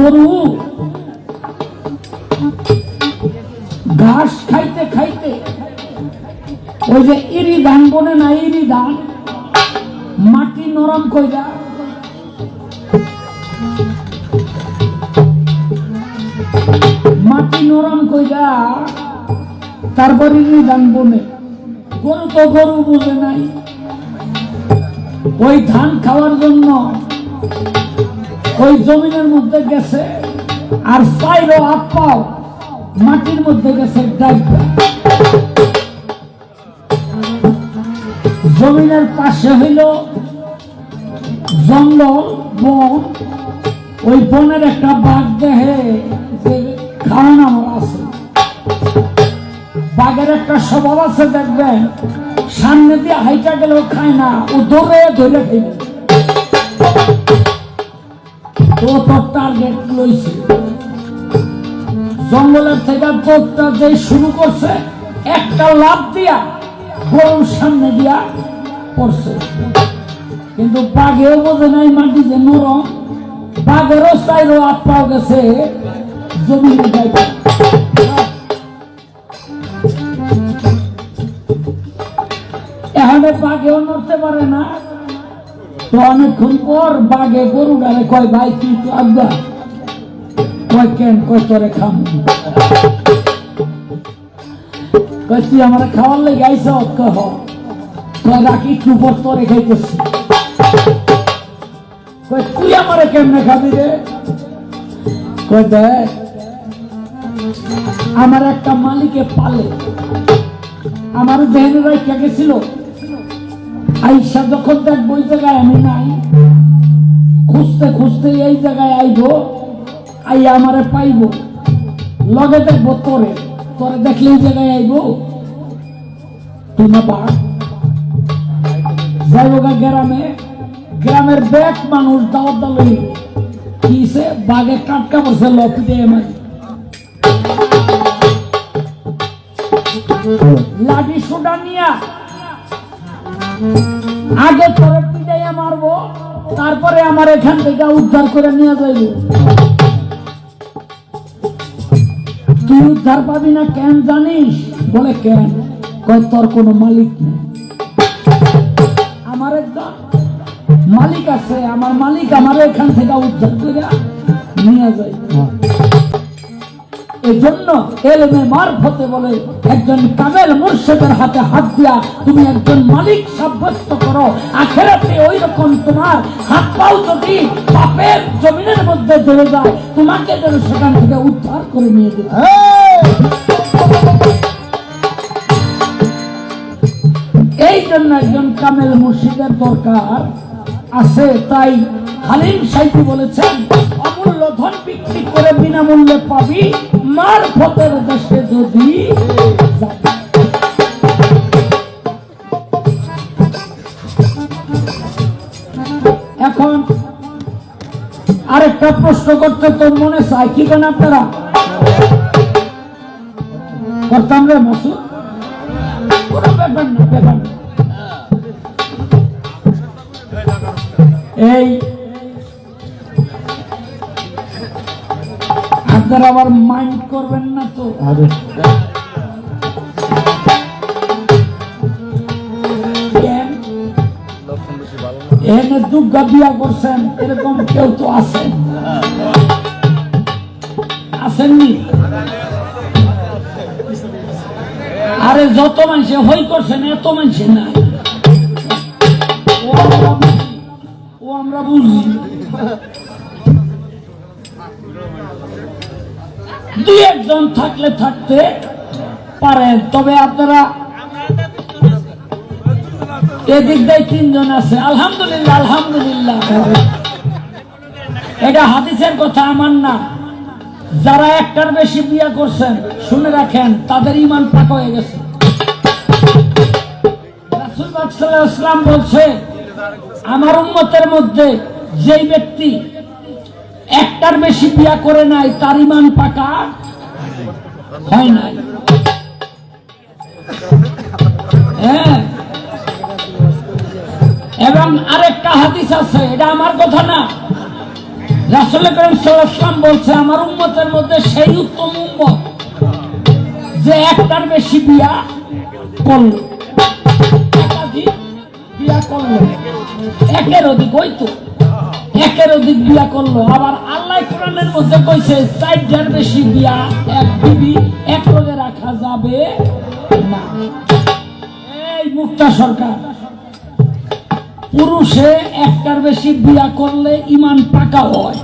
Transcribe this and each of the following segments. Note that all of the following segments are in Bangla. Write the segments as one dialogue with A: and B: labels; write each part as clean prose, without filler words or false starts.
A: গরু ঘাস খাইতে খাইতে ওই যে ইরি ধান বনে না, ইরি ধান মাটি নরম কইরা তারপর ইরি ধান বনে। গরু তো গরু বুঝে নাই, ওই ধান খাওয়ার জন্য ওই জমিনের মধ্যে গেছে, আর চাইরো হাত পাও মাটির মধ্যে গেছে। জমিনের পাশে হইল জঙ্গল, বন। ওই বনের একটা বাঘ দেখে যে খাওয়ান আমার আছে, বাঘের একটা স্বভাব আছে, দেখবেন সামনে দিয়ে হাইটা গেলেও খায় না, ও দৌড়ে ধরে খাইবে। তো তোর টার্গেট লইছে, জঙ্গলের থেকে তোরটা যে শুরু করছে, একটা লাফ দিয়া গরুর সামনে দিয়া পড়ছে। কিন্তু বাঘেও বোঝে নাই মাটি যে নরম, বাঘেরও চাইরো হাত পাও গেছে জমিনে যাইবে। এখানে বাঘেও নড়তে পারে না। তো অনেকক্ষণ পর বাঘে গরু ডালে কয়, ভাই তুই তো আব্বা। কয় কেন? কয় তোরে খাম। কয় তুই আমার খাওয়ার লেগে আইস? কয় রাখি একটু পর তোরে খাইতেছি। কয় তুই আমার কেমনে খাবি রে? কয় দেখ, আমার একটা মালিকে পালে, আমার দেহের রাইখা গেছিল। আইসা যখন দেখবো ওই জায়গায় আমি নাই, খুঁজতে খুঁজতে এই জায়গায় আইব, আইয়া আমারে পাইব, লগে দেখবো তোরে, তোরে দেখলে এই জায়গায় আইব। তোমার বাঘ যাইব গ্রামে, গ্রামের ব্যাগ মানুষ দাওয়াত দালই কিসে বাঘে কাটকা পড়ছে লপিটে মারি, লাঠি সোডা নিয়া আগে তোরে পিটাইয়া মারবো, তারপরে আমার এখান থেকে উদ্ধার করে নিয়ে যাইব। তুই উদ্ধার পাবি না কেন জানিস? বলে কেন? কয় তোর কোনো মালিক নেই, আমার একদম মালিক আছে, আমার মালিক আমার এখান থেকে উদ্ধার করে নিয়ে যায়। এই জন্য এলমে মারফতে বলে একজন কামেল মুর্শিদের হাতে হাত দিয়া তুমি একজন মালিক সাব্যস্ত করো। আখিরাতে ওই রকম তোমার হাত পাও যদি পাপের জমিনের মধ্যে চলে যায়, তোমাকে যেন সেখান থেকে উদ্ধার করে নিয়ে যেতে। এই জন্য একজন কামেল মুর্শিদের দরকার আছে। তাই হালিম সাইদি বলেছেন, অমূল্য ধন বিক্রি করে বিনামূল্যে পাবি মারফতের দেশে যদি। এখন আরেকটা প্রশ্ন করতে তোর মনে চাই, কি কেন আপনারা করতাম রে মাসুদ? কোনো ব্যাপার না, ব্যাপার না। এই আপনারা আবার মাইন্ড করবেন না তো? এনে দুর্গা বিয়া করছেন এরকম কেউ তো আছেন, আসেননি? আরে যত মানুষে হই করছেন এত মানুষে না, ও আমরা বুঝি। দুই একজন থাকলে থাকতে পারেন, তবে আপনারা এদিক দিয়ে তিনজন আছে। আলহামদুলিল্লাহ, আলহামদুলিল্লাহ। এটা হাদিসের কথা, আমার না। যারা একটার বেশি বিয়ে করছেন শুনে রাখেন, তাদের ঈমান পাক হয়ে গেছে। রাসূল পাক সাল্লাল্লাহু আলাইহি ওয়াসাল্লাম বলছে, আমার উম্মতের মধ্যে যেই ব্যক্তি একটার বেশি বিয়ে করে নাই তার ঈমান পাকা হয় নাই। হ্যাঁ, এবং আরেকটা হাদিস আছে, এটা আমার কথা না, রাসূল করিম সাল্লাল্লাহু আলাইহি ওয়াসাল্লাম বলছে আমার উম্মতের মধ্যে সেই উত্তম উম্মত যে একটার বেশি বিয়া করলো, একাধিক বিয়া করলো, একের অধিক, ওই তো একের অধিক বিয়া করলো। আবার আল্লাহ কোরআনের মধ্যে কইছে 4টার বেশি বিয়া এক বিবি এক লগে রাখা যাবে না। এই মুক্তা সরকার, পুরুষে একটার বেশি বিয়া করলে ঈমান পাকা হয়,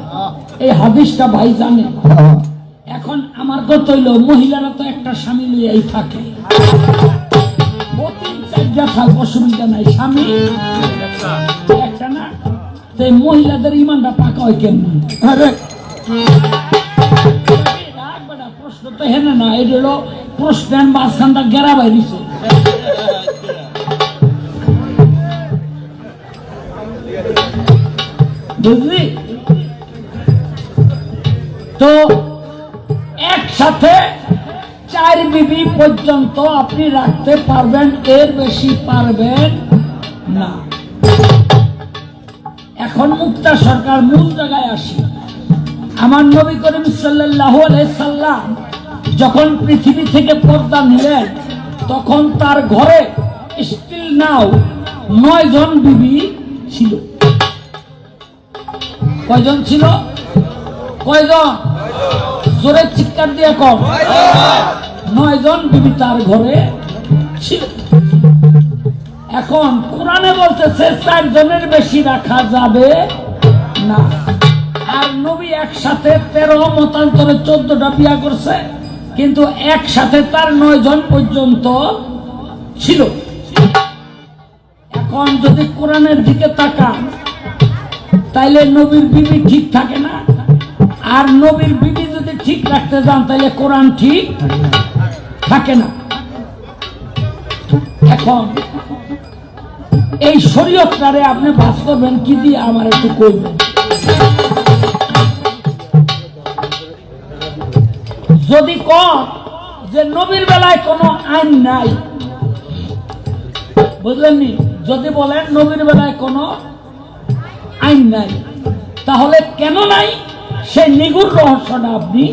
A: এই হাদিসটা ভাই জানে। এখন আমার কথা হইল মহিলারা তো একটা স্বামী লিয়েই থাকে, 4টা থাক অসুবিধা নাই, স্বামী একটা না, তো মহিলাদের ঈমানটা পাকা হয় কেমন? প্রশ্ন তো হেনে না, এটা হলো প্রশ্নের মাঝখানটা গেরা বাইরিছে। বুঝলি? তো একসাথে 4 বিবি পর্যন্ত আপনি রাখতে পারবেন, এর বেশি পারবেন না। এখন মুক্তা সরকার মূল জায়গায় আসি। আমার নবী করিম সাল্লাল্লাহু আলাইহি সাল্লাম যখন পৃথিবী থেকে পর্দা নিলেন তখন তার ঘরে স্টিল নাও 9 জন বিবি ছিল। কয়জন ছিল? কয়জন? জোরে চিৎকার দিয়ে কম। 9 জন বিবি তার ঘরে ছিল। এখন কোরআনে বলতেছে 4 জনের বেশি রাখা যাবে না। আর নবী একসাথে 13 মতান্তরে 14টা বিয়া করছে, কিন্তু একসাথে তার 9 জন পর্যন্ত ছিল। এখন যদি কোরআনের দিকে তাকান তাইলে নবীর বিবি ঠিক থাকে না, আর নবীর বিবি যদি ঠিক রাখতে যান তাইলে কোরআন ঠিক থাকে না। এখন এই শরীয়তটারে আপনি বাস করবেন কি দিয়ে আমার একটু কইবেন। যদি কন যে নবীর বেলায় কোনো আইন নাই, বুঝলেননি? যদি বলেন নবীর বেলায় কোনো আইন নাই, তাহলে কেন নাই সেই নিগুড় রহস্যটা আপনি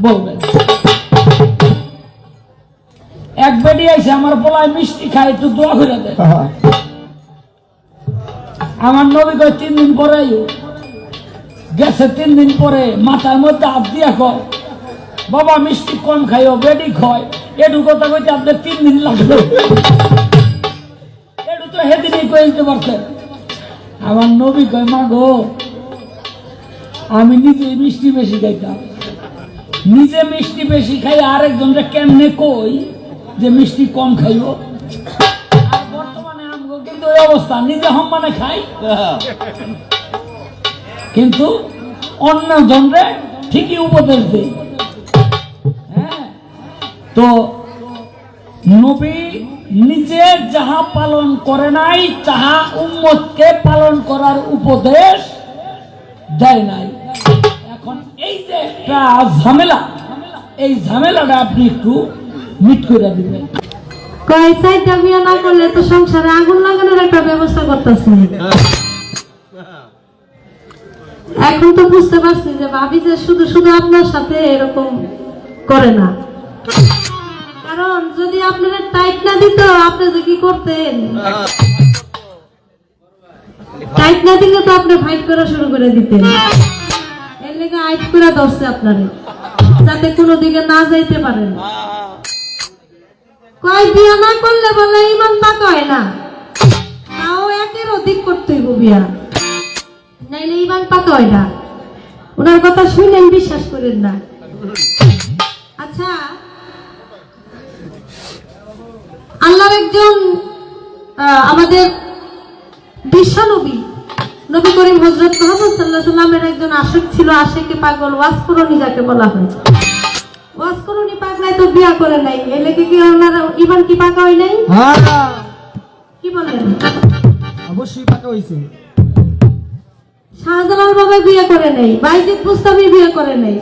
A: বলবেন। এক বেডি আইছে, আমার পোলায় মিষ্টি খায়, একটু দোয়া করে দেয়। আমার নবী কয় 3 দিন পরে গেছে, 3 দিন পরে মাথার মধ্যে হাত দিয়া কয় বাবা মিষ্টি কম খাইও, বেডি খায়। এটু কথা কইতে আপনার 3 দিন লাগলো, এটু তো হেদিনই কয়ে দিতে পারতেন। আমার নবী কয় মা গো, আমি নিজে মিষ্টি বেশি খাইতাম, নিজে মিষ্টি বেশি খাই, আরেকজনটা কেমনে কই যে মিষ্টি কম খাইও। আর বর্তমানে আমগো কিন্তু ওই অবস্থা, নিজে সম্মানে খাই কিন্তু অন্য জনরে ঠিকই উপদেশ দেই। হ্যাঁ, তো নবী নিজে যাহা পালন করে নাই তাহা উম্মতকে পালন করার উপদেশ দেয় নাই। এখন এই যে একটা ঝামেলা, এই ঝামেলাটা আপনি একটু মিট করে দিবেন।
B: কয় 4টা বিয়ে না করলে তো সংসারে আগুন লাগানোর একটা ব্যবস্থা করতেছে। এখন তো বুঝতে পারছি যে ভাবি যে শুধু শুধু আপনার সাথে এরকম করে না, কারণ যদি আপনারা টাইট না দিত আপনি যে কি করতেন। টাইট না দিলে তো আপনি ফাইট করা শুরু করে দিতেন। এর লেগে আইট করে ধরছে আপনারে, যাতে কোনো দিকে না যাইতে পারেন। কয় বিয়া না করলে বলে ঈমান পাকা হয় না, তাও 1-এর অধিক করতে হইব বিয়া, নাইলে ঈমান পাকা হয় না। ওনার কথা শুনেন, বিশ্বাস করেন না। আচ্ছা, আল্লাহর একজন আমাদের বিশ্ব নবী নবী করিম হযরত মুহাম্মদ সাল্লাল্লাহু আলাইহি ওয়াসাল্লামের একজন আশিক ছিল, আশিকে পাগল, ওয়াসকুরনি যাকে বলা হয়। ওয়াসকুরনি পাগলাই তো বিয়া করে নাই, এর লেগে কি ওনার ঈমান কি পাকা হয় নাই? কি বলেন?
C: অবশ্যই পাকা হইছে।
B: শাহজালাল বাবা বিয়ে করে নাই, বাইজিদ বুস্তামি বিয়ে করে নাই,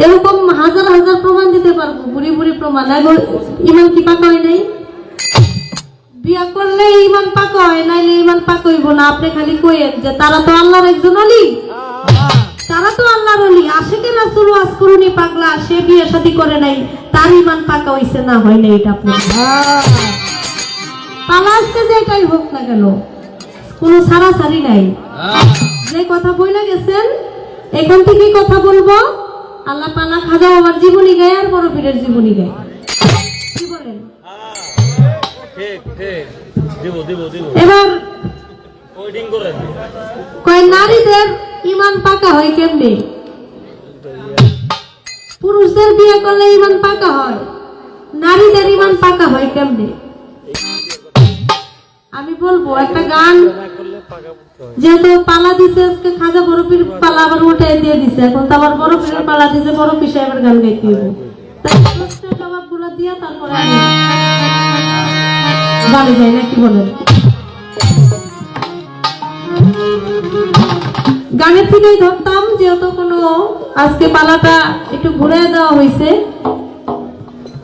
B: এরকম হাজার হাজার প্রমাণ দিতে পারবো, বুড়ি বুড়ি প্রমাণ। ঈমান কি পাকা হয় নাই? বিয়া করলে ইমান পাক হয়, নাইলে ইমান পাক হইব না। আপনি খালি কইেন যে তারা তো আল্লাহর একজন অলি, তারা তো আল্লাহর অলি। আশিকে রাসূল ওয়াজ করুনি পাগলা, সে বিয়ে শাদী করে নাই, তার ইমান পাকা হইছে না হয় না, এটা আপনি পালা আসতে যেটাই হোক না কেন, কোনো ছাড়াছাড়ি নাই। যে কথা বইলা গেছেন এখান থেকেই কথা বলবো। আল্লাহ পালা খাজা আমার জীবনী গায় আর বড় পীরের জীবনী গায়, কি বলেন? এবার কয় নারীদের ইমান পাকা হয় কেমনে? পুরুষদের বিয়ে করলে ইমান পাকা হয়, নারীদের ইমান পাকা হয় কেমনে? আমি বলবো একটা গান, যেহেতু পালা দিছে আজকে খাজা বড় পীর, পালা আবার উঠে দিয়ে দিছে, এখন তো আবার বড় পীরের পালা দিছে, বড় পীর সাহেবের গান গাইতে হবে। প্রশ্নের জবাবগুলো দিয়া তারপরে আমি গানে যাই না, কি বলেন? গানের থেকেই ধরতাম, যেহেতু কোনো আজকে পালাটা একটু ঘুরে দেওয়া হয়েছে।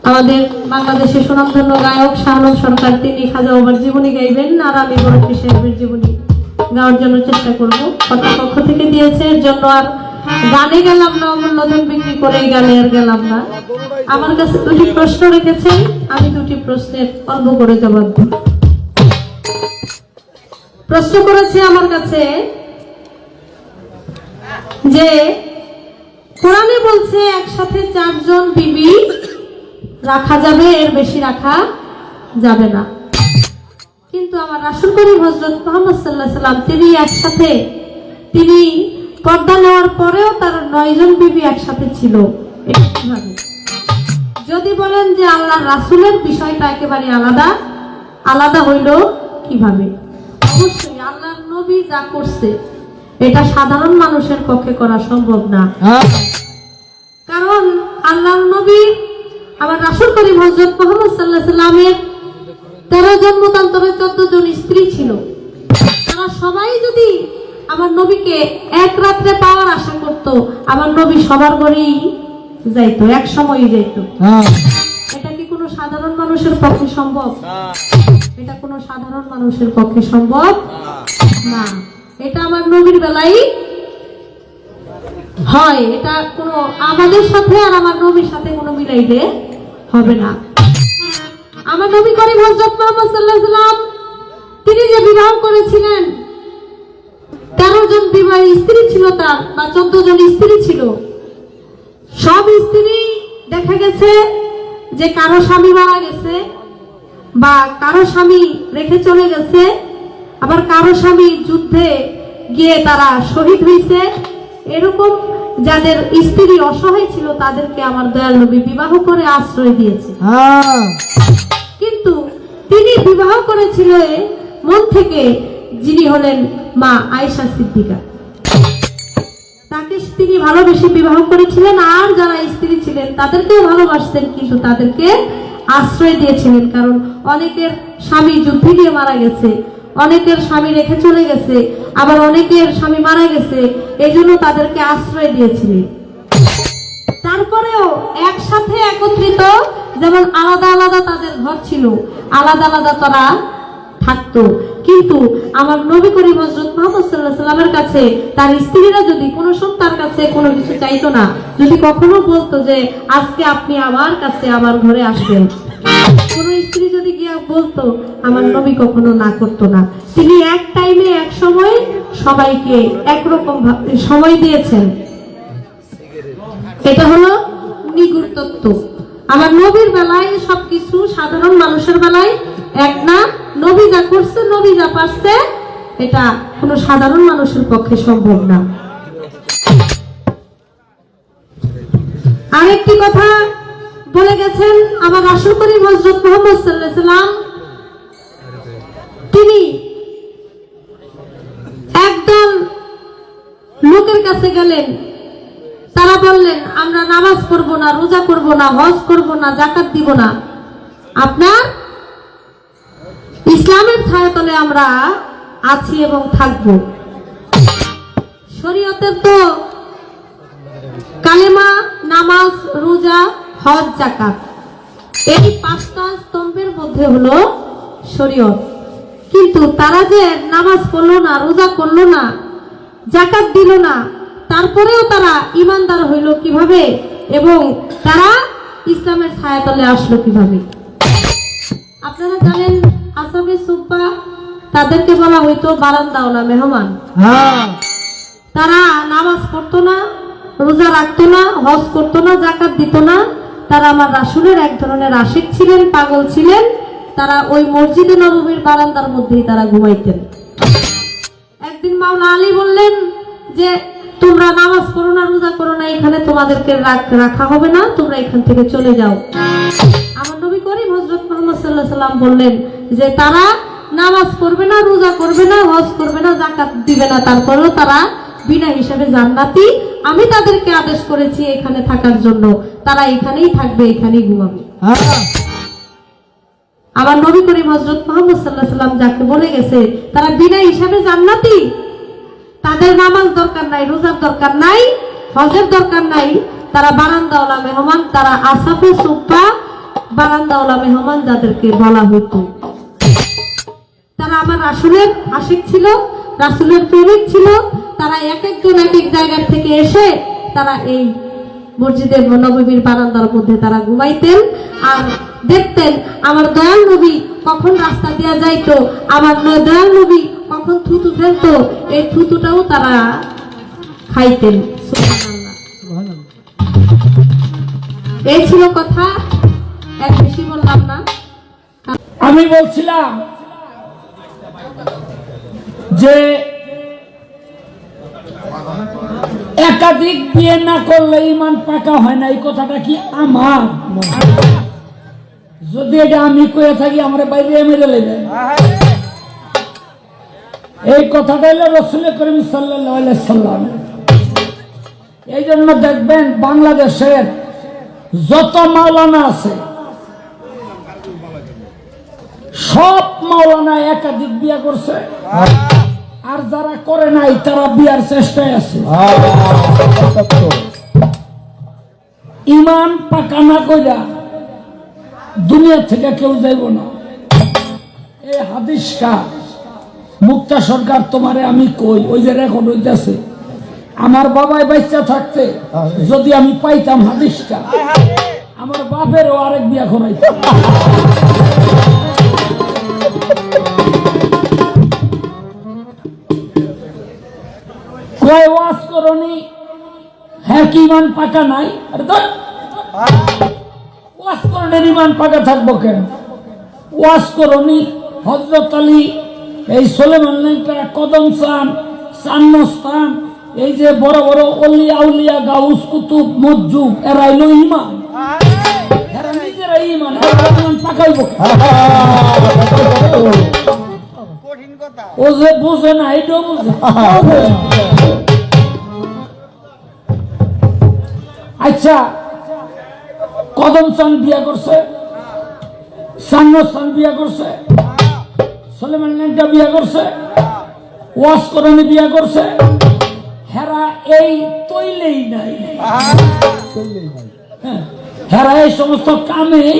B: আমাদের বাংলাদেশের সুনামধন্য গায়ক শাহনূর সরকার, তিনি খাজা বাবার জীবনী গাইবেন, আর আমি বড় পীর সাহেবের জীবনী গাওয়ার জন্য চেষ্টা করব। কর্তৃপক্ষ থেকে দিয়েছে, এর জন্য আর গানে গেলাম না, অমূল্য ধন বিক্রি করে গানে আর গেলাম না। আমার কাছে দুটি প্রশ্ন রেখেছেন, আমি দুটি প্রশ্নের অল্প করে জবাব দিই। প্রশ্ন করেছে আমার কাছে যে কোরআনে বলছে একসাথে 4 জন বিবি রাখা যাবে, এর বেশি রাখা যাবে না, কিন্তু আমার রাসূল করিম হযরত মুহাম্মদ সাল্লাল্লাহু আলাইহি সাল্লাম তিনি একসাথে, তিনি পর্দা নেওয়ার পরেও তার 9 জন বিবি একসাথে ছিল, এটা কিভাবে? যদি বলেন যে আল্লাহর রাসূলের বিষয়টা একেবারে আলাদা, আলাদা হইল কিভাবে? অবশ্যই আল্লাহর নবী যা করছে এটা সাধারণ মানুষের পক্ষে করা সম্ভব না, কারণ আল্লাহর নবী আমার রাসূল করিম হযরত মুহাম্মদ সাল্লাল্লাহু আলাইহি সাল্লামের 13 জন মতান্তরে 14 জন স্ত্রী ছিল। তারা সবাই যদি আমার নবীকে এক রাত্রে পাওয়ার আশা করত, আমার নবী সবার ঘরেই যাইতো, এক সময়ই যাইতো। এটা কি কোনো সাধারণ মানুষের পক্ষে সম্ভব? এটা কোনো সাধারণ মানুষের পক্ষে সম্ভব না। এটা আমার নবীর বেলায় হয়, এটা কোনো আমাদের সাথে আর আমার নবীর সাথে কোনো মিলাইলে হবে না। আমার নবী করিম হযরত মুহাম্মদ সাল্লাল্লাহু আলাইহি সাল্লাম তিনি যে বিবাহ করেছিলেন, 13 জন বিবাহী স্ত্রী ছিল তার, বা 14 জন স্ত্রী ছিল। সব স্ত্রী দেখা গেছে যে কারো স্বামী মারা গেছে, বা কারো স্বামী রেখে চলে গেছে, আবার কারো স্বামী যুদ্ধে গিয়ে তারা শহীদ হয়েছে। এরকম যাদের স্ত্রী অসহায় ছিল তাদেরকে আমার দয়াল নবী বিবাহ করে আশ্রয় দিয়েছে। কিন্তু তিনি বিবাহ করেছিল মন থেকে, যিনি হলেন মা আয়েশা সিদ্দিকা, তাকে তিনি ভালোবেসে বিবাহ করেছিলেন। আর যারা স্ত্রী ছিলেন তাদেরকেও ভালোবাসতেন, কিন্তু তাদেরকে আশ্রয় দিয়েছিলেন, কারণ অনেকের স্বামী যুদ্ধে গিয়ে মারা গেছে, অনেকের স্বামী রেখে চলে গেছে, আবার অনেকের স্বামী মারা গেছে, এই জন্য তাদেরকে আশ্রয় দিয়েছিলেন। তারপরেও একসাথে একত্রিত, যেমন আলাদা আলাদা তাদের ঘর ছিল, আলাদা আলাদা তারা থাকতো, কিন্তু আমার নবী করিম হযরত মুহাম্মদ সাল্লাল্লাহু আলাইহি সাল্লামের কাছে তার স্ত্রীরা যদি কোনো সন্তান কাছে কোনো কিছু চাইতো না, যদি কখনো বলতো যে আজকে আপনি আমার কাছে আমার ঘরে আসবেন, কোন স্ত্রী যদি গিয়ে বলতো, আমার নবী কখনো না করতো না। তিনি এক টাইমে এক সময় সবাইকে একরকম সময় দিয়েছেন। এটা হলো নিগুড় তত্ত্ব। আমার নবীর বেলায় সবকিছু সাধারণ মানুষের বেলায় এক না। নবী যা করছে, নবী যা পারছে, এটা কোনো সাধারণ মানুষের পক্ষে সম্ভব না। আরেকটি কথা বলে গেছেন আমার রাসূল করিম হযরত মুহাম্মদ সাল্লাল্লাহু আলাইহি সাল্লাম, তিনি একদল লোকের কাছে গেলেন, তারা বললেন আমরা নামাজ পড়ব না, রোজা করব না, হজ করব না, যাকাত দিব না, আপনার ইসলামের ছায়াতলে আমরা আছি এবং থাকব। শরীয়তের তো কালেমা, নামাজ, রোজা, হজ, যাকাত, এই 5টা স্তম্ভের মধ্যে হলো শরীয়ত। কিন্তু তারা যে নামাজ পড়লো না, রোজা করলো না, যাকাত দিল না, তারপরেও তারা ইমানদার হইল কিভাবে এবং তারা ইসলামের ছায়াতলে আসলো কিভাবে? আপনারা জানেন আসামে সুব্বা তাদেরকে বলা হইতো বারান্দাওয়ালা মেহমান।
C: হ্যাঁ
B: তারা নামাজ পড়তো না, রোজা রাখতো না, হজ করতো না, যাকাত দিত না। তারা আমার রাসূলের এক ধরনের আশিক ছিলেন, পাগল ছিলেন। তারা ওই মসজিদে নববীর বারান্দার মধ্যেই তারা ঘুমাইতেন। একদিন মাওলা আলী বললেন যে তোমরা নামাজ পড়ো না, রোজা করো না, এখানে তোমাদেরকে রাখা হবে না, তোমরা এখান থেকে চলে যাও। আমার নবী করিম হযরত মুহাম্মদ সাল্লাল্লাহু আলাইহি সাল্লাম বললেন যে তারা নামাজ পড়বে না, রোজা করবে না, হজ করবে না, যাকাত দিবে না, তারপরেও তারা বিনা হিসাবে জান্নাতি। আমি তাদেরকে আদেশ করেছি এখানে থাকার জন্য, তারা এখানেই থাকবে, এখানেই ঘুমাবে।
C: হ্যাঁ
B: আমার নবী করিম হযরত মুহাম্মদ সাল্লাল্লাহু আলাইহি সাল্লাম যাকে বলে গেছে তারা বিনা হিসাবে জান্নাতি। তাদের নামাজ দরকার নাই, রোজার দরকার নাই, হজের দরকার নাই, তারা বারান্দাওয়ালা মেহমান। তারা আসাফে সুফা বারান্দাওয়ালা মেহমান যাদেরকে বলা হতো। তারা আমার রাসূলের আশিক ছিল, রাসূলের প্রেমিক ছিল। তারা এক একজন এক এক জায়গা থেকে এসে তারা এই মসজিদে নববীর বারান্দার মধ্যে তারা ঘুমাইতেন আর দেখতেন আমার দয়াল নবী কখন রাস্তা দিয়া যাইতো, আমার দয়াল নবী কখন থুতু ফেলতো, এই থুতুটাও তারা খাইতেন। সুবহানাল্লাহ।
C: সুবহানাল্লাহ।
B: এই ছিল কথা, এক বেশি বললাম না।
A: আমি বলছিলাম যে একাধিক বিয়ে না করলে ইমান পাকা হয় না, এই কথাটা কি আমার? যদি এটা আমি কয়ে থাকি আমার বাইরে মেরে লেগে। এই কথাটা হলো রাসূল করিম সাল্লাল্লাহু আলাইহি সাল্লাম। এই জন্য দেখবেন বাংলাদেশের যত মাওলানা আছে সব মাওলানা একাধিক বিয়ে করছে, আর যারা করে নাই তারা বিয়ার চেষ্টায় আছে। ইমান পাকা না কইরা দুনিয়া থেকে কেউ যাইব না। এই হাদিসটা মুক্তা সরকার তোমারে আমি কই, ওই যে রেকর্ড হইতেছে, আমার বাবাই বাচ্চা থাকতে যদি আমি পাইতাম হাদিসটা, আমার বাপেরও আরেক বিয়া করাইতাম। কয় ওয়াজ করনি, হ্যাঁ কি ইমান পাকা নাই? আরে তো ওয়াজ করনের ইমান পাকা থাকবো কেন? ওয়াজ করনি হযরত আলী, এই সুলেমান লাইনটা, কদম চান, চান্নস্থান, এই যে বড় বড় অলিয়া উলিয়া গাউস কুতুব মজ্জুব, এরা হইল ইমান, এরা নিজেরা ইমান, ইমান পাকাইব। ও যে বুঝে না এটাও বুঝে। আচ্ছা, কদম চান বিয়া করছে, সান্নস্থান বিয়া করছে, সুলেমান লাইনটা বিয়া করছে, ওয়াজ করনি বিয়া করছে, হেরা এই তৈলেই নাই, হেরা এই সমস্ত কামেই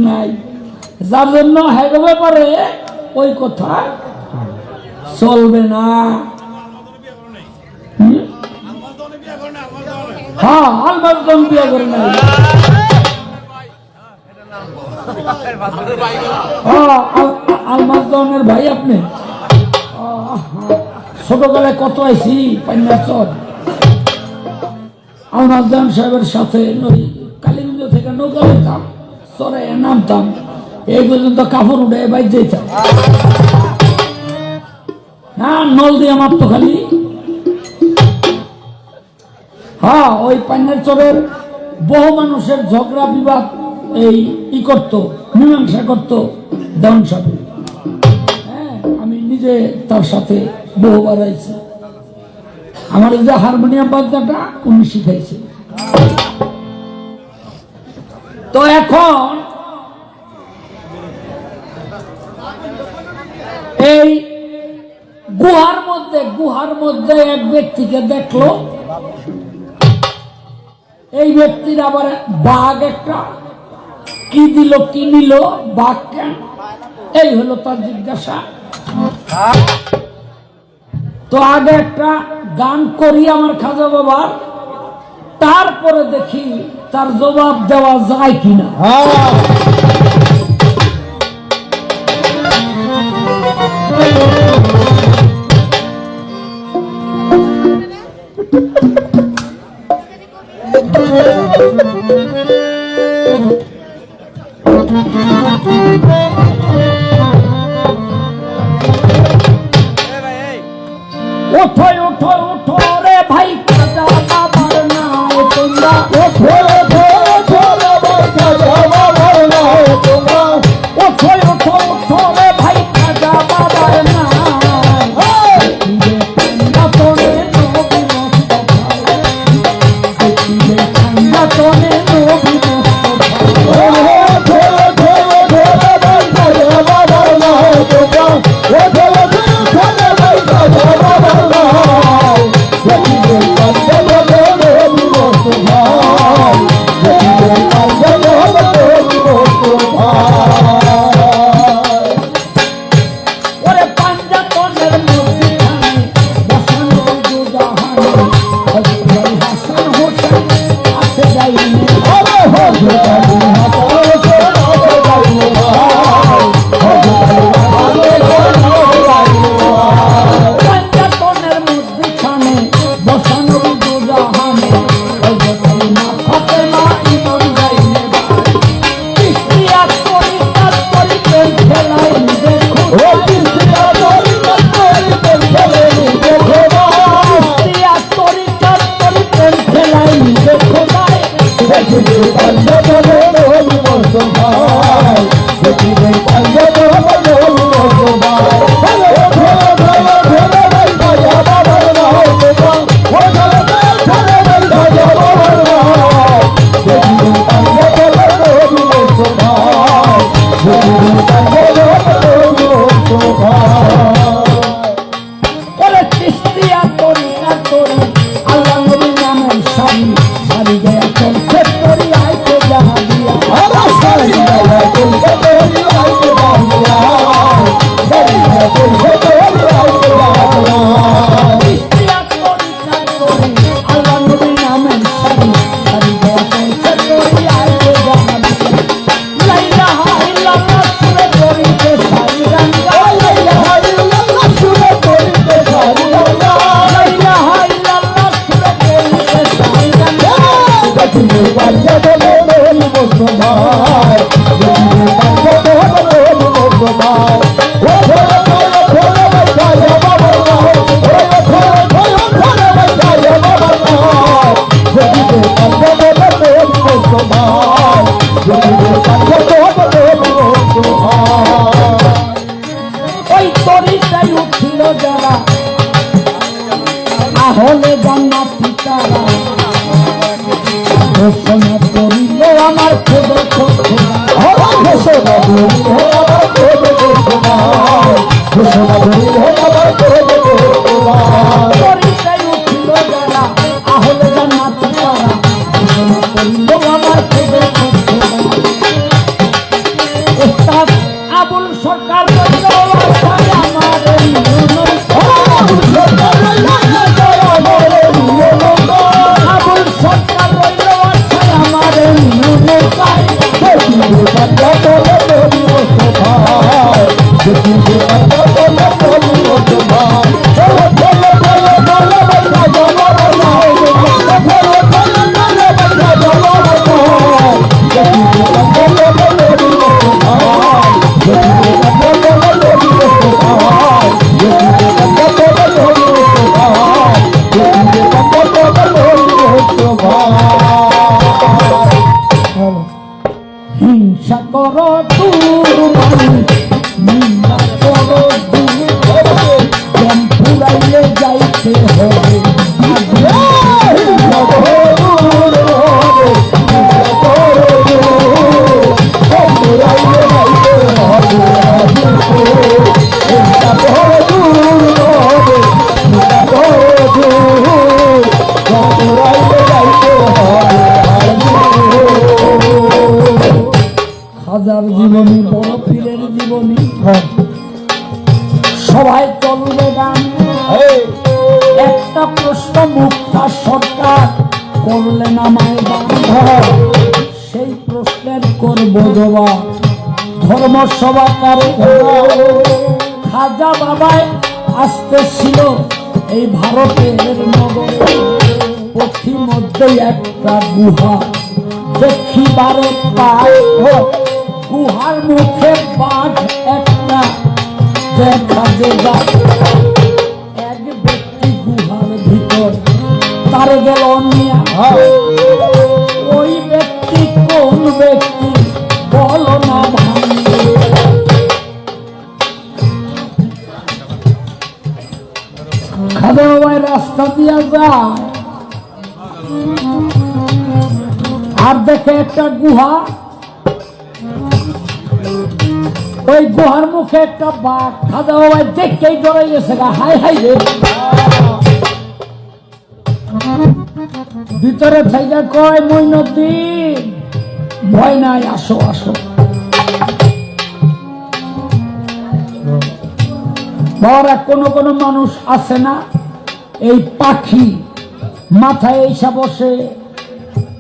A: নাই, যার জন্য হ্যাঁ ব্যাপারে ওই কথা চলবে না। হ্যাঁ, আলমাজদন বিয়া করে নাই। আলমাজদনের ভাই আপনি? ছোটবেলায় কত আইছি পান্নাচর, আলমাজদন সাহেবের সাথে কালীগঞ্জ থেকে নৌকা লইতাম, চরে নামতাম, এই পর্যন্ত কাপড় উঠে বাইর যেতাম না, নল দিয়ে মারতো খালি। হ্যাঁ, ওই পান্নার চরের বহু মানুষের ঝগড়া বিবাদ এই করতো, মীমাংসা করতো দেওয়ান সাহেব। হ্যাঁ, আমি নিজে তার সাথে বহুবার আইছি। আমার যে হারমোনিয়াম বাজনাটা উনি শিখাইছে। তো এখন এই গুহার মধ্যে এক ব্যক্তিকে দেখলো, এই ব্যক্তির আবার বাঘ একটা কি দিল, কি নিল, বাঘ কেন এই হলো তার জিজ্ঞাসা। তো আগে একটা গান করি আমার খাজা বাবার, তারপরে দেখি তার জবাব দেওয়া যায় কিনা। ওঠো ওঠো ওঠো রে ভাই খাজা বাবার নাও তোমরা, ওঠো ওঠো ওঠো রে ভাই খাজা বাবার নাও তোমরা, ওঠো ওঠো ওঠো রে ভাই খাজা বাবার নাও। ওই তরিটাই উঠিল যারা আহলে জান্নাতি তারা, ঘোষণা করিল আমার খোদ ঘোষণা করিল আমার খোদ ঘোষণা, ঘোষণা করিল আমার খোদ ঘোষণা। তরিটাই উঠিল যারা আহলে জান্নাতি তারা, ঘোষণা করিল আমার খোদ ঘোষণা। উস্তাদ আবুল সরকার বলল আশায় আমার আবুল সরকার বলল আশায় আমার আবুল সরকার বলল আশায় আমার হিংসা করো তুরবানি, নিন্দা করো ফুরাইলে যাইতে হবে। হাজার জীবনী বড় পীরের জীবনী, প্রশ্ন মুক্তা সরকার করলেন আমায় বান্ধব, সেই প্রশ্নের করব জবাব ধর্মসভাকার খাজা বাবায় আসতেছিল এই ভারতের নগরে, পথিমধ্যে একটা গুহা দেখিবারে পায়, গুহার মুখে বাঘ একটা দেখা যায়, এক ব্যক্তি গুহার ভিতর তার গেল নিয়া, ওই ব্যক্তি কোন ব্যক্তি বলো না ভাই। খাজা বাবাই রাস্তা দিয়া যায় আর দেখে একটা গুহা, ওই গুহার মুখে একটা বাঘ। খাজা বাবাই দেখেই ডরে গেছে, হাই হাই রে। ভিতরে থেকে কয় মইনুদ্দিন ভয় নাই, আসো আসো। বাবারা কোনো কোনো মানুষ আছে না, এই পাখি মাথায় আইসা বসে,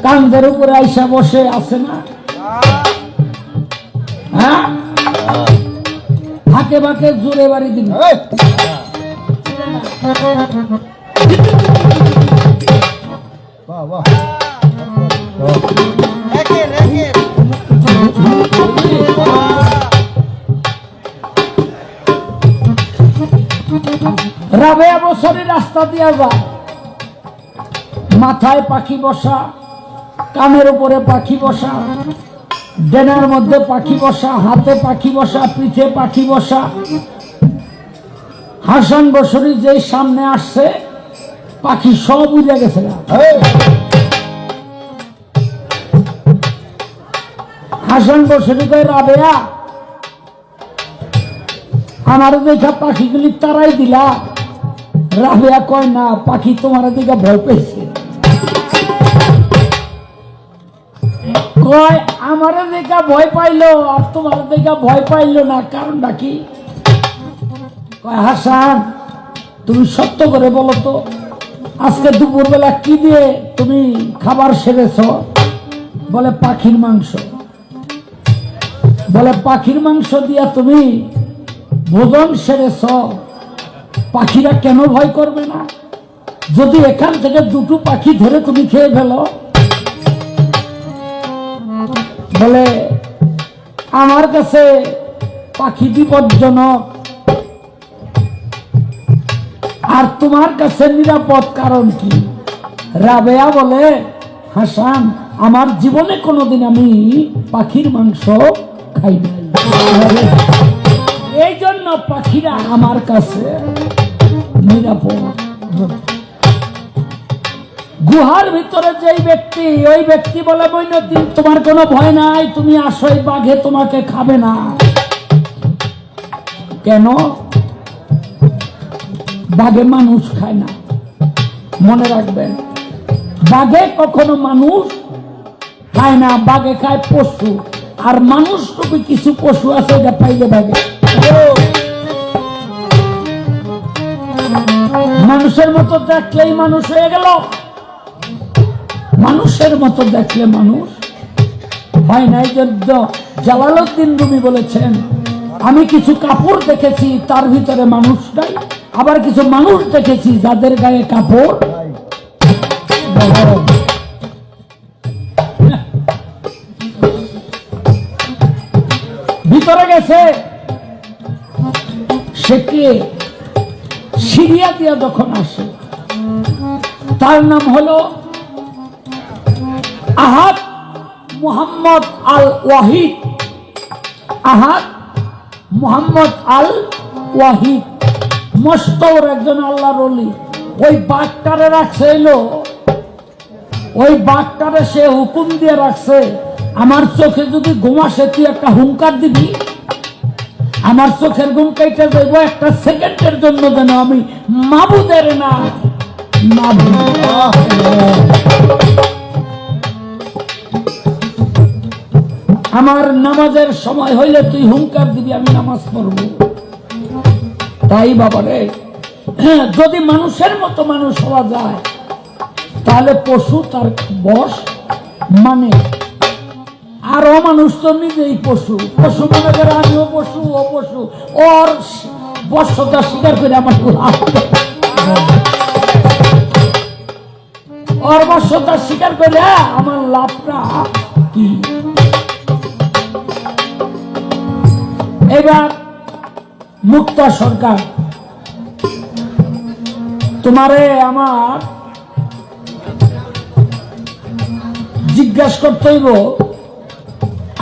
A: কান্ধের উপরে আইসা বসে আছে না, হ্যাঁ ফাঁকে ফাঁকে জোরে বাড়ি দিন। রাবেয়া বছরে রাস্তা দিয়া যায়, মাথায় পাখি বসা, কানের উপরে পাখি বসা, ডেনার মধ্যে পাখি বসা, হাতে পাখি বসা, পিঠে পাখি বসা। হাসান বসরি যে সামনে আসছে, পাখি সব উড়ে গেছে। হাসান বসরি কয় রাবেয়া আমার দেখা পাখিগুলি তারাই দিলা। রাবেয়া কয় না, পাখি তোমার দিকে ভয় পেয়েছে। কয় আমার দিকে ভয় পাইলো আর তোমার দিকে ভয় পাইলো না, কারণটা কি? কয় হাসান তুমি সত্য করে বলো তো, আজকে দুপুরবেলা কি দিয়ে তুমি খাবার সেরেছ? বলে পাখির মাংস। বলে পাখির মাংস দিয়া তুমি ভোজন সেরেছ, পাখিরা কেন ভয় করবে না? যদি এখান থেকে দুটো পাখি ধরে তুমি খেয়ে ফেলো? বলে আমার কাছে পাখি বিপজ্জনক আর তোমার কাছে নিরাপদ, কারণ কি? রাবেয়া বলে হাসান আমার জীবনে কোনোদিন আমি পাখির মাংস খাই নাই, এই জন্য পাখিরা আমার কাছে নিরাপদ। গুহার ভিতরে যেই ব্যক্তি, ওই ব্যক্তি বলে মইনুদ্দিন তোমার কোনো ভয় নাই, তুমি আসো, এই বাঘে তোমাকে খাবে না। কেন? বাঘে মানুষ খায় না, মনে রাখবেন। বাঘে কখনো মানুষ খায় না, বাঘে খায় পশু। আর মানুষ টুপি কিছু পশু আছে, এটা পাইলে বাঘে। মানুষের মতো দেখলেই মানুষ হয়ে গেল, মানুষের মতো দেখলে মানুষ হয় না। এই জন্য জালালউদ্দিন রুমি বলেছেন আমি কিছু কাপড় দেখেছি তার ভিতরে মানুষ নাই, আবার কিছু মানুষ দেখেছি যাদের গায়ে কাপড়। ভিতরে গেছে সে কে? সিরিয়া দিয়া যখন আসে, তার নাম হলো আহাদ মুহাম্মদ আল ওয়াহিদ। আহাদ মুহাম্মদ আল ওয়াহিদ মস্তর একজন আল্লাহর ওলি। ওই বাঘটারে রাখছে এলো, ওই বাঘটারে সে হুকুম দিয়ে রাখছে আমার চোখে যদি ঘুম আসে তুই একটা হুঙ্কার দিবি, আমার চোখের ঘুম কেটে যাইব একটা সেকেন্ডের জন্য, যেন আমি মাবুদের না আমার নামাজের সময় হইলে তুই হুঙ্কার দিবি, আমি নামাজ পড়ব। তাই বাবারে হ্যাঁ, যদি মানুষের মতো মানুষ হওয়া যায় তাহলে পশু তার বশ মানে। আর অমানুষ তো নিজেই পশু। পশু মনে করে আমিও পশু, ও পশু, ওর বশ্যতা স্বীকার করে আমার লাভ নেই। ওর বশ্যতা স্বীকার করে আমার লাভটা কি? এবার মুক্তা সরকার, তোমারে আমার জিজ্ঞাসা করতে হইব,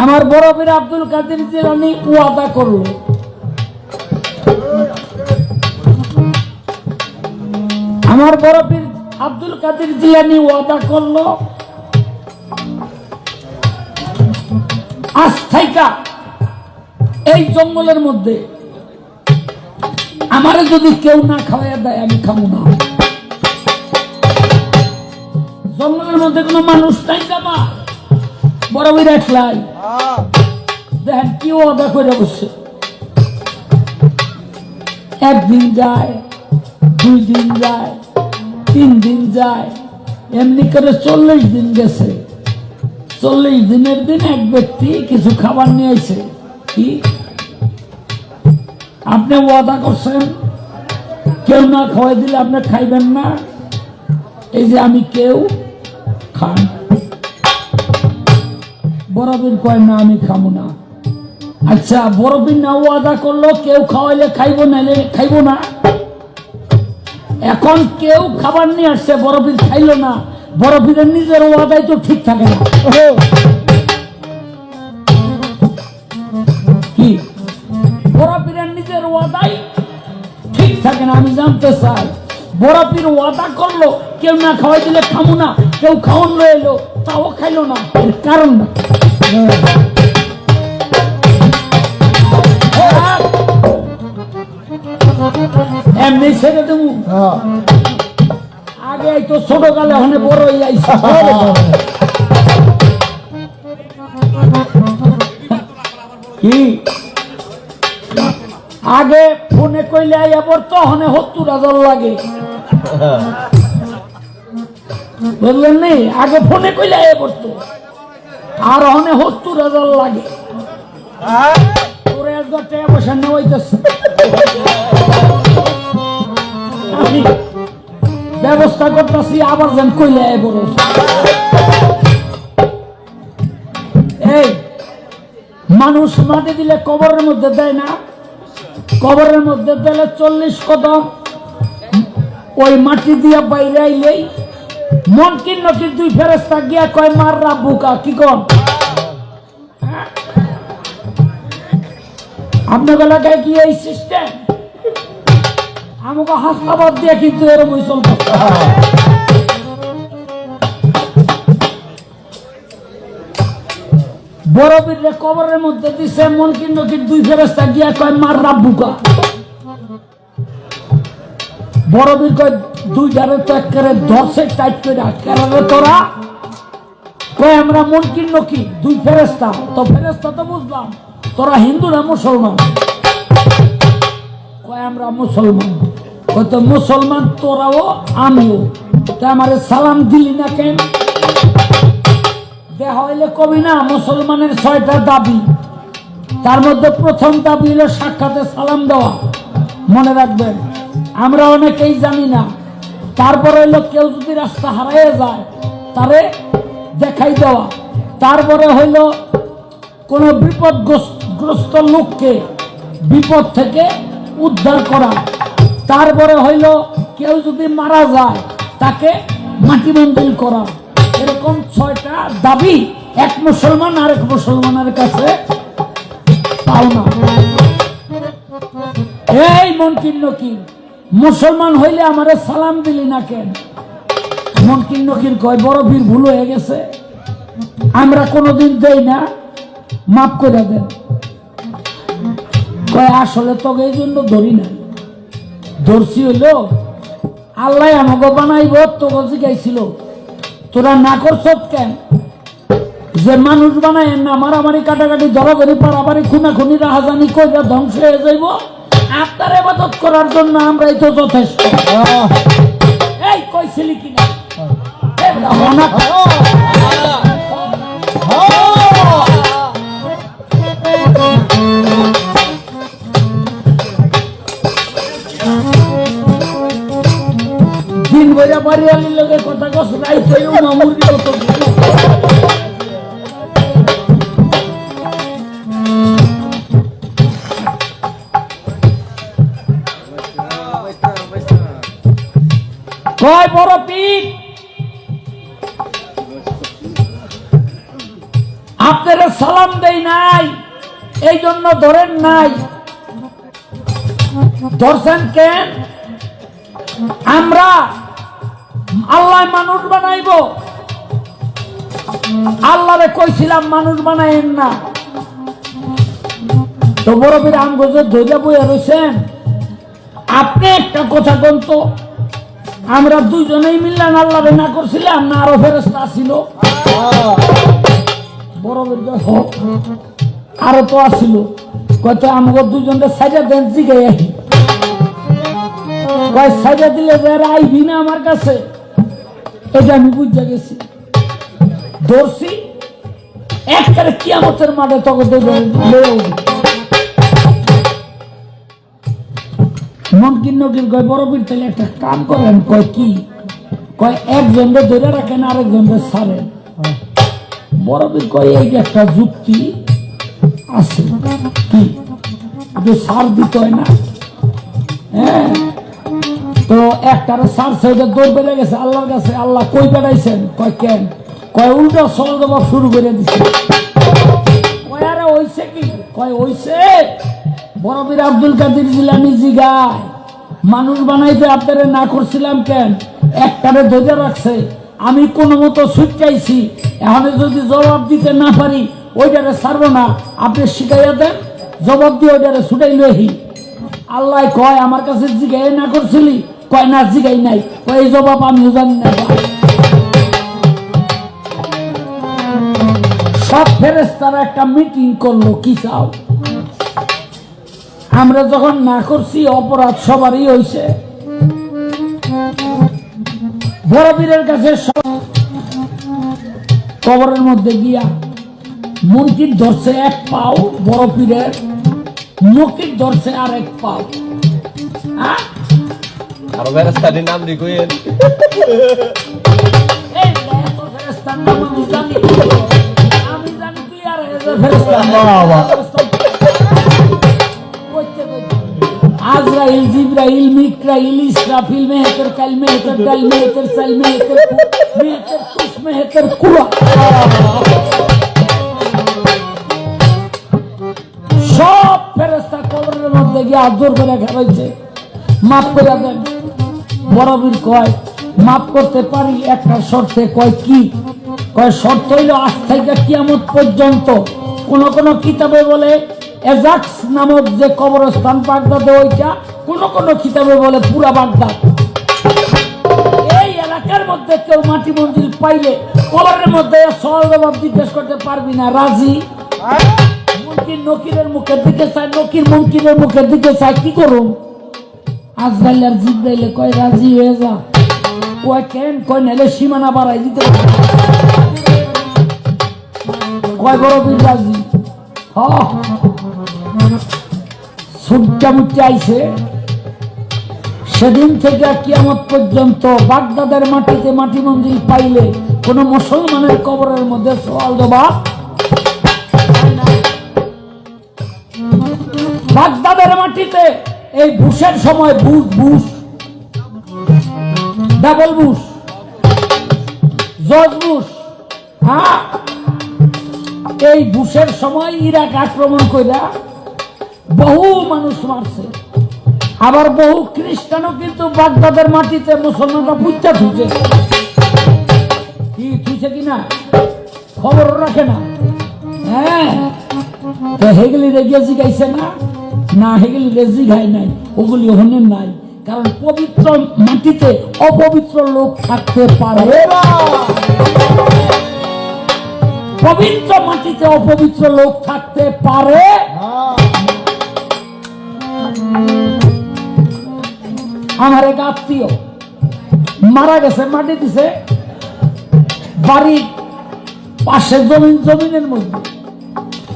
A: আমার বড় পীর আব্দুল কাদের জিলানী ওয়াদা করলো, আমার বড় পীর আব্দুল কাদের জিলানী ওয়াদা করলো আজ থাইকা এই জঙ্গলের মধ্যে আমারে যদি কেউ না খাওয়াইয়া দেয় আমি খাবো না। জঙ্গলের মধ্যে কোনো মানুষ নাই যাবা, বড় বীর একলাই। দেখেন কি ওয়াদা করে বসছে। একদিন যায়, 2 দিন যায়, 3 দিন যায়, এমনি করে 40 দিন গেছে। 40 দিনের দিন এক ব্যক্তি কিছু খাবার নিয়ে আইছে। কি আপনি ওয়াদা করছেন কেউ না খাওয়াই দিলে আপনি খাইবেন না, এই যে আমি কেউ খান। বড়বীর কয় না আমি খাবো না। আচ্ছা বড়বীর না ওয়াদা করলো কেউ খাওয়াইলে খাইবো, নাইলে খাইবো না। এখন কেউ খাবার নিয়ে আসছে, বড়বীর খাইলো না, বড়বীরের নিজের ওয়াদাই তো ঠিক থাকে না। কি বড়বীরের নিজের ওয়াদাই ঠিক থাকে না? আমি জানতে চাই, বড়বীর ওয়াদা করলো কেউ না খাওয়াই দিলে খাবো না, কেউ খাওয়ান এলো তাও খাইলো না, এর কারণ না। এমনি ছেড়ে দেবো, আগে তো ছোট কালে ওখানে বড় হয়ে আইসা। কি আগে ফোনে কইলে আইয়া পড়তো, ওখানে 70,000 লাগে, বুঝলেন নি? আগে ফোনে কইলে আইয়া পড়তো, আর ওখানে 70,000 লাগে। তোর 1,000 টাকা পয়সা নেওয়াইতেছে, আমি ব্যবস্থা করতেছি আবার যেন কইলে আইয়া পড়ো। এই মানুষ মাটি দিলে কবরের মধ্যে দেয় না? কবরের মধ্যে দিলে 40 কদম ওই মাটি দিয়া বাইরে আইলেই মনকির নকির 2 ফেরেশতা গিয়া কয় মার রাব্বুকা। কি কন আপনার এলাকায় কি এই সিস্টেম? আমাকে হাসপাতাল দিয়ে কিন্তু এরকম চলতে। বড়বীর কবরের মধ্যে দিছে, মনকির নকির 2 ফেরেশতা গিয়া কয় মার রাব্বুকা। বড়বীর কয় 2 জারে তো একেবারে ধরছে টাইট করে আটকারে তোরা। কয় আমরা মনকির নকির 2 ফেরেশতা। তো ফেরেশতা তো বুঝলাম, তোরা হিন্দু না মুসলমান? কয় আমরা মুসলমান। কয় তো মুসলমান তোরাও আমিও, তা আমারে সালাম দিলি না কেন? দেখা হইলে কবি না মুসলমানের 6টা দাবি, তার মধ্যে প্রথম দাবি হলো সাক্ষাতে সালাম দেওয়া। মনে রাখবেন, আমরা অনেকেই জানি না। তারপরে হইলো কেউ যদি রাস্তা হারিয়ে যায় তারে দেখাই দেওয়া। তারপরে হইল কোন বিপদগ্রস্ত লোককে বিপদ থেকে উদ্ধার করা। তারপরে হইল কেউ যদি মারা যায় তাকে মাটি মন্দির করা। এরকম 6টা দাবি এক মুসলমান আরেক মুসলমানের কাছে পাও না। এই মনকির নকির, মুসলমান হইলে আমারে সালাম দিলি না কেন? মনকির নকির কয় বড়বীর ভুল হয়ে গেছে, আমরা কোনোদিন দেই না, মাফ করে দেন। কয় আসলে তোকে এই জন্য ধরি না, ধরছি হইল আল্লাহ আমাকে বানাইব, তোকে জিগাইছিল তোরা না করছ কেন? যে মানুষ বানায় না মারামারি কাটাকাটি ধরাধরি পাড়াবাড়ি খুনাখুনি রাহাজানি কইরা ধ্বংস হয়ে যাইব, আপনার ইবাদত করার জন্য আমরাই তো যথেষ্ট। এই কইছিলি কিনা দিন বইরা বাড়ি আলির লোকের কথা কস রাই কইও মামুর দিও তো কয় বড় পীর আপনারা সালাম দেই নাই এই জন্য ধরেন নাই, ধরছেন কেন? আমরা আল্লাহ মানুষ বানাইব, আল্লাহরে কইছিলাম মানুষ বানাইন না। তো বড় পীর আমগো ধৈর্য বইয়া রয়েছেন। আপনি একটা কথা কোন তো, আমরা দুইজনেই মিললাম আল্লাহরে না করছিলাম না আরো ফেরেশতা ছিল? বড় হোক আরো তো আসছিল। কত আমাকে দুজনকে সাইডা দেন জিগাই আহি, কয় সাইডা দিলে যারা আইবি না আমার কাছে, এটা আমি বুঝা গেছি। ধরছি একবারে কিয়ামতের মাঠে তখন মনকিন নকির কয় বড় পীর তাহলে একটা কাম করেন। কয় কি? কয় একজনকে ধরে রাখেন আরেকজনকে ছাড়েন। বড় পীর কয় এই যে একটা যুক্তি আছে, কি সার দিতে হয় না? হ্যাঁ, তো একটারে সার সেটা দৌড় বেড়ে গেছে আল্লাহর কাছে। আল্লাহ কই বেড়াইছেন? কয় কেন? কয় উল্টা সল জবাব শুরু করে দিচ্ছে। কয় আরে হইছে কি? কয় হইছে বড় পীর আব্দুল কাদের জিলানী জিগায় মানুষ বানাইতে আপনারা না করছিলাম কেন? একটারে ধরে রাখছে, আমি কোনো মতো ছুটকাইছি, এখন যদি জবাব দিতে না পারি ওইটারে ছাড়বো না, আপনি শিখাইয়া দেন, জবাব দিয়ে ওইটারে ছুটাই লহি। আল্লাহ কয় আমার কাছে জিগাই না করছিলি? কয় না জিগাই নাই। কয় এই জবাব আমিও জানি না। সব ফেরেশতারা একটা মিটিং করলো, কি চাও? আমরা যখন না করছি অপরাধ সবারই হয়েছে। বড় পীরের কাছে কবরের মধ্যে গিয়া মনকির ধরছে এক পাও, বড় পীরের মকির ধরছে আর এক পাও।
D: আরো ফেরেশতার নাম দি কইেন।
A: এই তো ফেরেশতার নাম আমি জানি, আমি জানি কি আর ফেরেশতা বাবা। আজরাইল, জিবরাইল, মিকাইল, ইসরাফিল, মেহেতের কাল, মেহেতের ডাল, মেহেতের সাল, মেহেতের কুশ, মেহেতের কুয়া, সব ফেরেশতা কবরের মধ্যে গিয়ে আদর করে খাওয়াইছে, মাফ করে দেন। বড় পীর কয় মাফ করতে পারি একটা শর্তে। কয় কি? কয় শর্ত হইল আজ থেকে কিয়ামত পর্যন্ত কোন কোন কিতাবে বলে এজাক্স নামক যে কবরস্থান বাগদাদে ওইটা, কোন কোন কিতাবে বলে পুরা বাগদাদ। এই এলাকার মধ্যে কেউ মাটি মন্দির পাইলে কবরের মধ্যে সওয়াল জবাব জিজ্ঞেস করতে পারবি না। রাজি? মুনকির নকিরের মুখের দিকে চাই, নকির মুনকিরের মুখের দিকে চাই, কি করুন? আজরাইল আর জিবরাইলে কয় রাজি হয়ে যা। কয় কেন? কয় নাইলে সীমানা বাড়াই দিতে। কয় বড় পীর রাজি। সুট্টা মুট্টা আইছে। সেদিন থেকে কিয়ামত পর্যন্ত বাগদাদের মাটিতে মাটি মন্দির পাইলে কোন মুসলমানের কবরের মধ্যে সওয়াল জবাব। বাগদাদের মাটিতে এই বুশের সময় Bush double Bush, George Bush, হ্যাঁ, এই বুশের সময় ইরাক আক্রমণ কইরা বহু মানুষ মারছে। আবার বহু খ্রিস্টানও কিন্তু বাগদাদের মাটিতে মুসলমানরা পুঁতা থুইছে। কি থুইছে কিনা খবর রাখে না। হ্যাঁ, তো হেগলি রেগে জিগাইছে না? না, হেগলি রেজি খায় নাই, ওগুলি ওখানে নাই। কারণ পবিত্র মাটিতে অপবিত্র লোক থাকতে পারে, পবিত্র মাটিতে অপবিত্র লোক থাকতে পারে। আমার এক আত্মীয় মারা গেছে, মাটি দিছে বাড়ির পাশে জমিনের মধ্যে।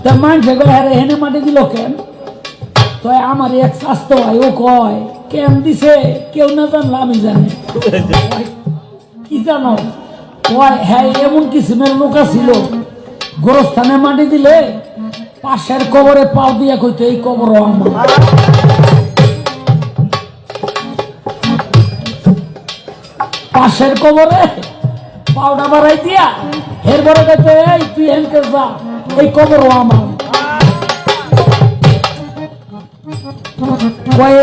A: তা মানুষে হ্যাঁ হেনে মাটি দিল কেন? তো আমার এক স্বাস্থ্য ভাই ও কয় কেন দিছে কেউ না জানলে আমি জানি। কি জানো? হ্যাঁ এমন কিসিমের লোক ছিল, গোরস্থানে মাটি দিলে পাশের কবরে পাও দিয়া কইতো এই কবর আমার। পাশের কবরে পাউডা বাড়াই দিয়া এরপরে কইতো এই তুই হেনতে যা, এই কবর আমার।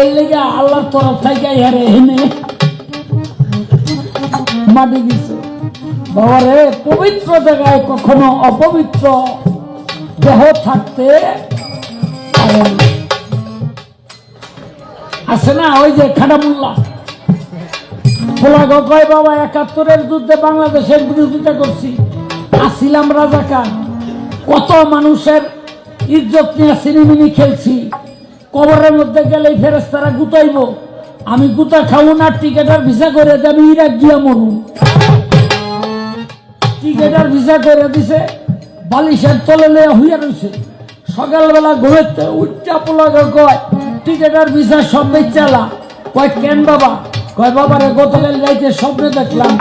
A: এই লেগে আল্লাহর তরফ থেকে হেরে হেনে মাটি দিছে। বাবারে পবিত্র জায়গায় কখনো অপবিত্র দেহ থাকতে পারে না। আছে না ওই যে খাটামুল্লা পোলাগো কয় বাবা ৭১-এর যুদ্ধে বাংলাদেশের বিরোধিতা করছি, আসিলাম রাজাকার, কত মানুষের ইজ্জত নিয়ে সিনেমিনি খেলছি, কবরের মধ্যে গেলেই ফেরেশতারা গুতাইব, আমি গুতা খাবো না, টিকেটার ভিসা করে দেবে ইরাক গিয়া মরু। টিকেটার ভিসা করে দিছে, বালিশের তলে লয়ে হইয়া রয়েছে। সকালবেলা ঘুরতে উচ্চা পোলাগো কয় টিকেটার ভিসা সব বেচালা। কয় কেন বাবা? কয় বাবারে গতকাল রাইতে স্বপ্নে দেখলাম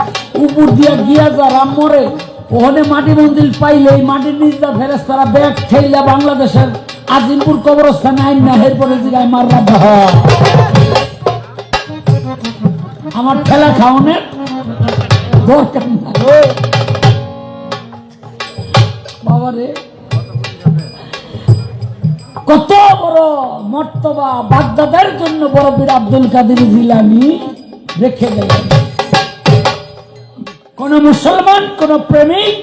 A: উপর দিয়া গিয়া যা রাম মরে ওখানে মাটি মন্দির পাইলে এই মাটির নিচটা ফেরেশতারা ব্যাগ ঠেইলা বাংলাদেশের আজিমপুর কবরস্থানে আইন না এরপরে জিগায় মাররা। আমার ঠেলা খাওয়ানোর দরকার নাই বাবারে। কত বড় মর্তবা বাগদাদের জন্য বড় পীর আব্দুল কাদের জিলানী রেখে গেলেন। কোন মুসলমান কোন প্রেমিক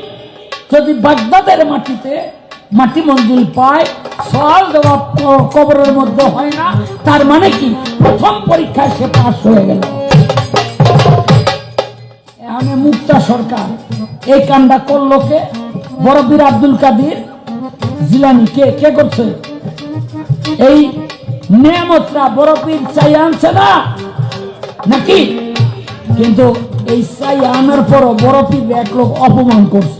A: যদি বাগদাদের মাটিতে মাটি মঞ্জুর পায়, সওয়াল জবাব কবরের মধ্যে হয় না, তার মানে কি প্রথম পরীক্ষায় সে পাস হয়ে গেল। এখানে মুক্তা সরকার এই কাণ্ডা করলো কে? বড় পীর আব্দুল কাদের জিলানী। কে করছে? এই নেয়ামতরা বড় পীর চাই আনছে না নাকি? কিন্তু এই চাই আনার পরও বড় পীর এক লোক অপমান করছে।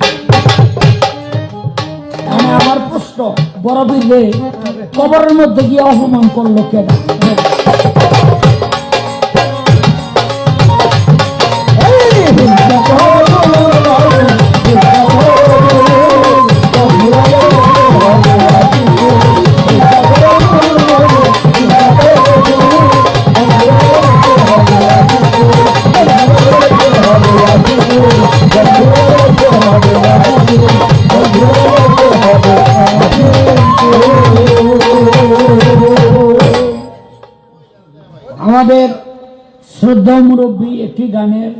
A: আমার প্রশ্ন, বড় পীর কবরের মধ্যে গিয়ে অপমান করলো কেন? আমাদের শ্রদ্ধা মুরব্বী একটি গানের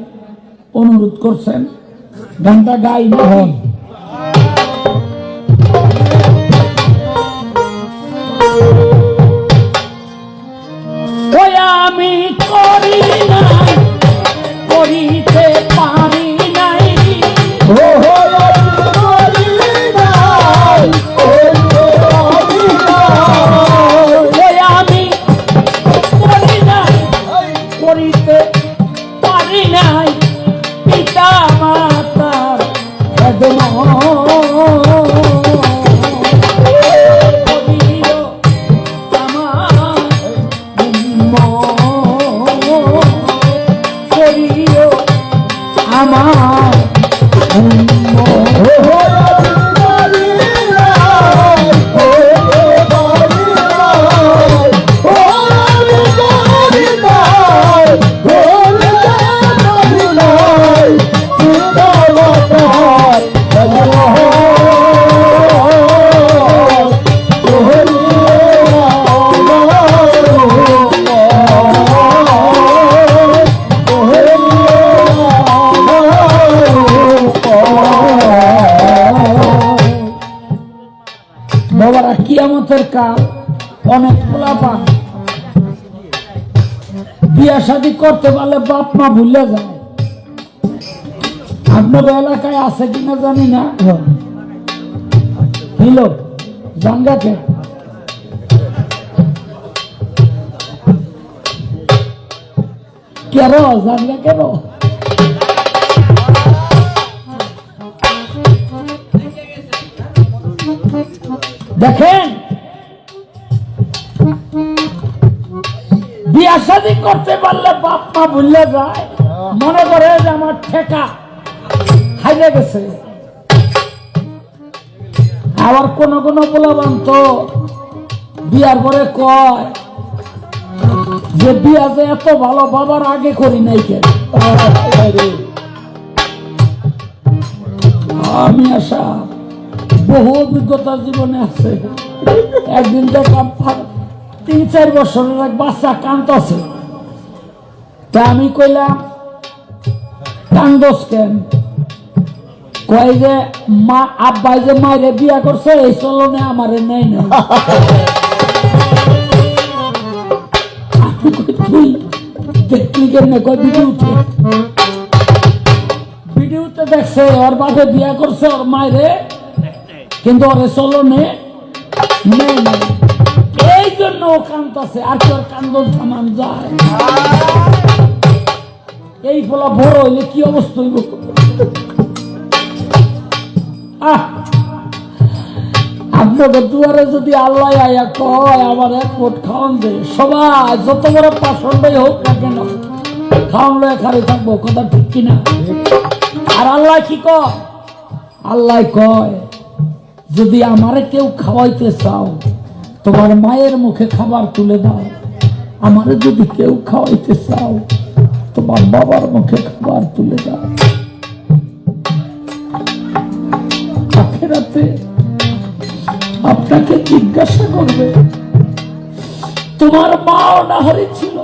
A: অনুরোধ করছেন, গানটা গাই হন। আমি করি নাই, করিতে পারি নাই, আমি করি নাই, করিতে পারি নাই, পিতা মাতার বাবারা কিয়ামতের কাল অনেক পোলাপান বিয়া শাদী করতে পারলে বাপ মা ভুলে যায়। আপনার এলাকায় আছে কিনা জানি না, হিলো জাঙ্গাকে কেন জানলে কেন? দেখেন, বিয়া শাদী করতে পারলে বাপ মা ভুললে যায়, মনে করে যে আমার ঠেকা হাইরে গেছে। আবার কোন কোন বলবান তো বিয়ার পরে কয় যে বিয়া যে এত ভালো বাবার আগে করি নাই কেন। আমি আশা বহু অভিজ্ঞতা জীবনে আছে। একদিন দেখলাম 3-4 বছরের এক বাচ্চা কাঁদতেছে, তা আমি কইলাম কান্দোস কেন? কয় যে মা আব্বাই যে মায়ের বিয়া করছে এই চলনে আমারে নেই না। তুই দেখলি কেন? কয় ভিডিওতে দেখছে ওর বাপে বিয়া করছে ওর মায়েরে, কিন্তু ওরে চলনে নেই না। এই জন্য ও কান্দছে, আর কি ওর কান্দন থামান যায়? এই ফলা বড় হইলে কি অবস্থা হইব? আপনাদের দুয়ারে যদি আল্লাহ আয়া কয় আমার এক মোট খাওয়ান দে, সবাই যত বড় পাষণ্ডই হোক না কেন খাওয়ান লয়ে খালি থাকবো, কথা ঠিক কিনা? আর আল্লাহ কি কয়? আল্লাহ কয় যদি আমারে কেউ খাওয়াইতে চাও তোমার মায়ের মুখে খাবার তুলে দাও, আমারে যদি কেউ খাওয়াইতে চাও তোমার বাবার মুখে খাবার তুলে দাও। আখিরাতে আপনাকে জিজ্ঞাসা করবে তোমার মা অনাহারী ছিল,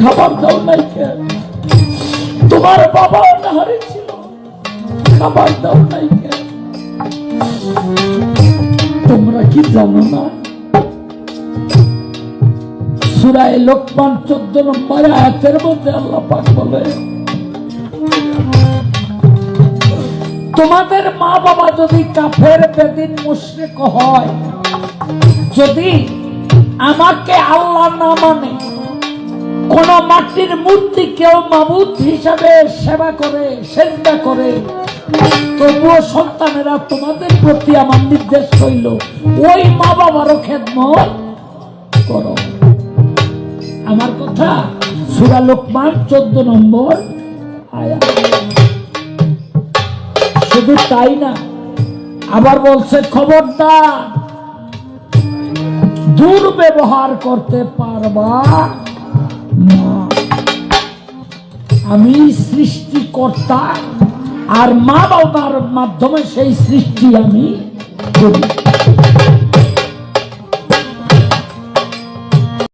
A: খাবার দাও নাই কেন? তোমার বাবা অনাহারী ছিল, খাবার দাও নাই কেন? তোমরা কি জানো না? সূরা লোকমান 14 নম্বর আয়াতের মধ্যে আল্লাহ পাক বলে তোমাদের মা বাবা যদি কাফের বেদিন মুশরিক হয়, যদি আমাকে আল্লাহ না মানে কোন মাটির মূর্তি কেউ মাবুদ হিসাবে সেবা করে সেজদা করে, তবুও সন্তানেরা তোমাদের প্রতি আমার নির্দেশ হইল ওই মা বাবারও খেদমত করো। আমার কথা সূরা লোকমান 14 নম্বর আয়াত। শুধু তাই না, আবার বলছে খবরদার দুর্ব্যবহার করতে পারবা না। আমি সৃষ্টিকর্তা আর মা বাবার মাধ্যমে সেই সৃষ্টি আমি করি।